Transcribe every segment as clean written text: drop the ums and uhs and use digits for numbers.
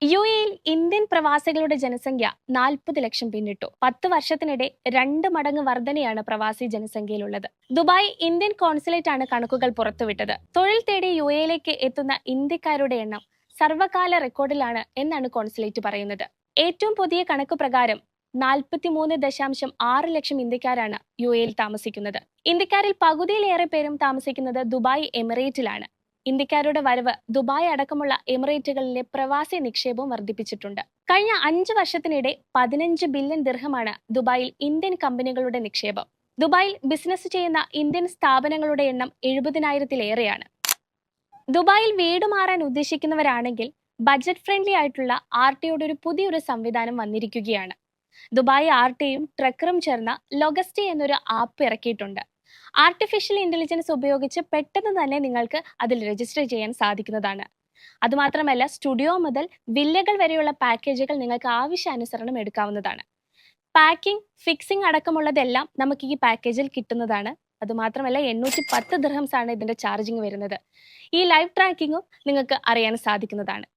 യുഎഇയിൽ Indian പ്രവാസികളുടെ ജനസംഖ്യ 40 ലക്ഷം പിന്നിട്ടു. 10 വർഷത്തിനിടെ 2 മടങ്ങ് വർധനയാണ് പ്രവാസി ജനസംഖ്യയിലുള്ളത്. ദുബായ് ഇന്ത്യൻ കോൺസുലേറ്റ് ആണ് കണക്കുകൾ പുറത്തുവിട്ടത്. തൊഴിൽ തേടി യുഎഇയിലേക്ക് എത്തുന്ന ഇന്ത്യക്കാരുടെ എണ്ണം സർവകാല റെക്കോർഡിലാണ് എന്നാണ് കോൺസുലേറ്റ് പറയുന്നത്. ഏറ്റവും പുതിയ കണക്ക് പ്രകാരം 43.6 ലക്ഷം ഇന്ത്യക്കാരാണ് യുഎഇയിൽ താമസിക്കുന്നത്. ഇന്ത്യക്കാരിൽ പകുതിയിലേറെ പേരും താമസിക്കുന്നത് ദുബായ് എമിറേറ്റിലാണ്. ഇന്ത്യക്കാരുടെ വരവ് ദുബായ് അടക്കമുള്ള എമിറേറ്റുകളിലെ പ്രവാസി നിക്ഷേപവും വർദ്ധിപ്പിച്ചിട്ടുണ്ട്. കഴിഞ്ഞ 5 വർഷത്തിനിടെ 15 ബില്യൺ ദിർഹമാണ് ദുബായിൽ ഇന്ത്യൻ കമ്പനികളുടെ നിക്ഷേപം. ദുബായിൽ ബിസിനസ് ചെയ്യുന്ന ഇന്ത്യൻ സ്ഥാപനങ്ങളുടെ എണ്ണം 70,000-ലേറെയാണ്. ദുബായിൽ വീട് മാറാൻ ഉദ്ദേശിക്കുന്നവരാണെങ്കിൽ ബജറ്റ് ഫ്രണ്ട്ലി ആയിട്ടുള്ള ആർടിയുടെ ഒരു പുതിയൊരു സംവിധാനം വന്നിരിക്കുകയാണ്. ദുബായ് ആർടിയും ട്രക്കറും ചേർന്ന ലൊഗസ്റ്റി എന്നൊരു ആപ്പ് ഇറക്കിയിട്ടുണ്ട്. ആർട്ടിഫിഷ്യൽ ഇന്റലിജൻസ് ഉപയോഗിച്ച് പെട്ടെന്ന് തന്നെ നിങ്ങൾക്ക് അതിൽ രജിസ്റ്റർ ചെയ്യാൻ സാധിക്കുന്നതാണ്. അതുമാത്രമല്ല, സ്റ്റുഡിയോ മുതൽ വില്ലകൾ വരെയുള്ള പാക്കേജുകൾ നിങ്ങൾക്ക് ആവശ്യാനുസരണം എടുക്കാവുന്നതാണ്. പാക്കിംഗ്, ഫിക്സിംഗ് അടക്കമുള്ളതെല്ലാം നമുക്ക് ഈ പാക്കേജിൽ കിട്ടുന്നതാണ്. അതുമാത്രമല്ല, 810 ദിർഹംസ് ആണ് ഇതിന്റെ ചാർജിങ് വരുന്നത്. ഈ ലൈവ് ട്രാക്കിങ്ങും നിങ്ങൾക്ക് അറിയാൻ സാധിക്കുന്നതാണ്.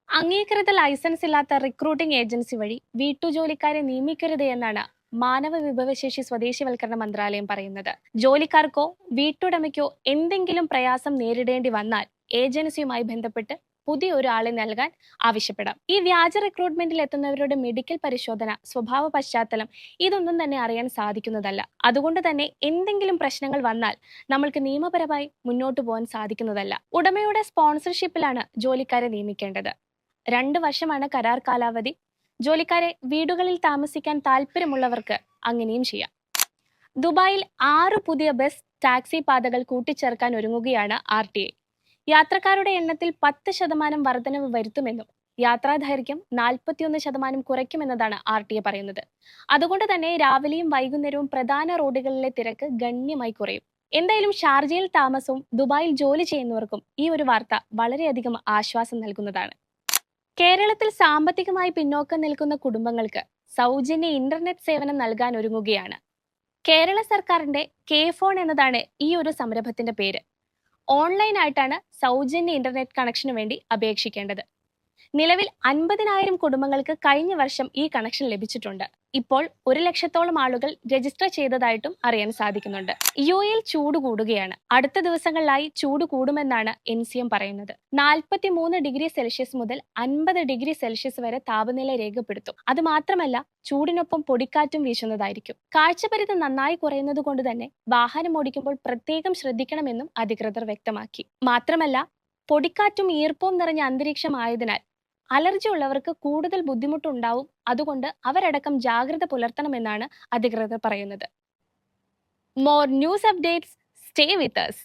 അംഗീകൃത ലൈസൻസ് ഇല്ലാത്ത റിക്രൂട്ടിംഗ് ഏജൻസി വഴി വീട്ടുജോലിക്കാരെ നിയമിക്കരുത് എന്നാണ് മാനവ വിഭവശേഷി സ്വദേശിവൽക്കരണ മന്ത്രാലയം പറയുന്നത്. ജോലിക്കാർക്കോ വീട്ടുടമയ്ക്കോ എന്തെങ്കിലും പ്രയാസം നേരിടേണ്ടി വന്നാൽ ഏജൻസിയുമായി ബന്ധപ്പെട്ട് പുതിയ ഒരാളെ നൽകാൻ ആവശ്യപ്പെടാം. ഈ വ്യാജ റിക്രൂട്ട്മെന്റിൽ എത്തുന്നവരുടെ മെഡിക്കൽ പരിശോധന, സ്വഭാവ പശ്ചാത്തലം ഇതൊന്നും തന്നെ അറിയാൻ സാധിക്കുന്നതല്ല. അതുകൊണ്ട് തന്നെ എന്തെങ്കിലും പ്രശ്നങ്ങൾ വന്നാൽ നമ്മൾക്ക് നിയമപരമായി മുന്നോട്ട് പോകാൻ സാധിക്കുന്നതല്ല. ഉടമയുടെ സ്പോൺസർഷിപ്പിലാണ് ജോലിക്കാരെ നിയമിക്കേണ്ടത്. 2 വർഷമാണ് കരാർ കാലാവധി. ജോലിക്കാരെ വീടുകളിൽ താമസിക്കാൻ താല്പര്യമുള്ളവർക്ക് അങ്ങനെയും ചെയ്യാം. ദുബായിൽ 6 പുതിയ ബസ്, ടാക്സി പാതകൾ കൂട്ടിച്ചേർക്കാൻ ഒരുങ്ങുകയാണ് RTA. യാത്രക്കാരുടെ എണ്ണത്തിൽ 10% വർധനവ് വരുത്തുമെന്നും യാത്രാദൈർഘ്യം 41% കുറയ്ക്കുമെന്നതാണ് RTA പറയുന്നത്. അതുകൊണ്ട് തന്നെ രാവിലെയും വൈകുന്നേരവും പ്രധാന റോഡുകളിലെ തിരക്ക് ഗണ്യമായി കുറയും. എന്തായാലും ഷാർജയിൽ താമസവും ദുബായിൽ ജോലി ചെയ്യുന്നവർക്കും ഈ ഒരു വാർത്ത വളരെയധികം ആശ്വാസം നൽകുന്നതാണ്. കേരളത്തിൽ സാമ്പത്തികമായി പിന്നോക്കം നിൽക്കുന്ന കുടുംബങ്ങൾക്ക് സൗജന്യ ഇന്റർനെറ്റ് സേവനം നൽകാൻ ഒരുങ്ങുകയാണ്. കേരള സർക്കാരിന്റെ കെ-ഫോൺ എന്നതാണ് ഈ ഒരു സംരംഭത്തിന്റെ പേര്. ഓൺലൈനായിട്ടാണ് സൗജന്യ ഇന്റർനെറ്റ് കണക്ഷന് വേണ്ടി അപേക്ഷിക്കേണ്ടത്. നിലവിൽ 50,000 കുടുംബങ്ങൾക്ക് കഴിഞ്ഞ വർഷം ഈ കണക്ഷൻ ലഭിച്ചിട്ടുണ്ട്. ഇപ്പോൾ 1 ലക്ഷത്തോളം ആളുകൾ രജിസ്റ്റർ ചെയ്തതായിട്ടും അറിയാൻ സാധിക്കുന്നുണ്ട്. യുഎഇയിൽ ചൂട് കൂടുകയാണ്. അടുത്ത ദിവസങ്ങളിലായി ചൂട് കൂടുമെന്നാണ് NCM പറയുന്നത്. 43 ഡിഗ്രി സെൽഷ്യസ് മുതൽ 50 ഡിഗ്രി സെൽഷ്യസ് വരെ താപനില രേഖപ്പെടുത്തും. അത് മാത്രമല്ല, ചൂടിനൊപ്പം പൊടിക്കാറ്റും വീശുന്നതായിരിക്കും. കാഴ്ചപരിധി നന്നായി കുറയുന്നത് കൊണ്ട് തന്നെ വാഹനം ഓടിക്കുമ്പോൾ പ്രത്യേകം ശ്രദ്ധിക്കണമെന്നും അധികൃതർ വ്യക്തമാക്കി. മാത്രമല്ല, പൊടിക്കാറ്റും ഈർപ്പവും നിറഞ്ഞ അന്തരീക്ഷമായതിനാൽ അലർജി ഉള്ളവർക്ക് കൂടുതൽ ബുദ്ധിമുട്ടുണ്ടാവും. അതുകൊണ്ട് അവരടക്കം ജാഗ്രത പുലർത്തണമെന്നാണ് അധികൃതർ പറയുന്നത്. More news updates, stay with us.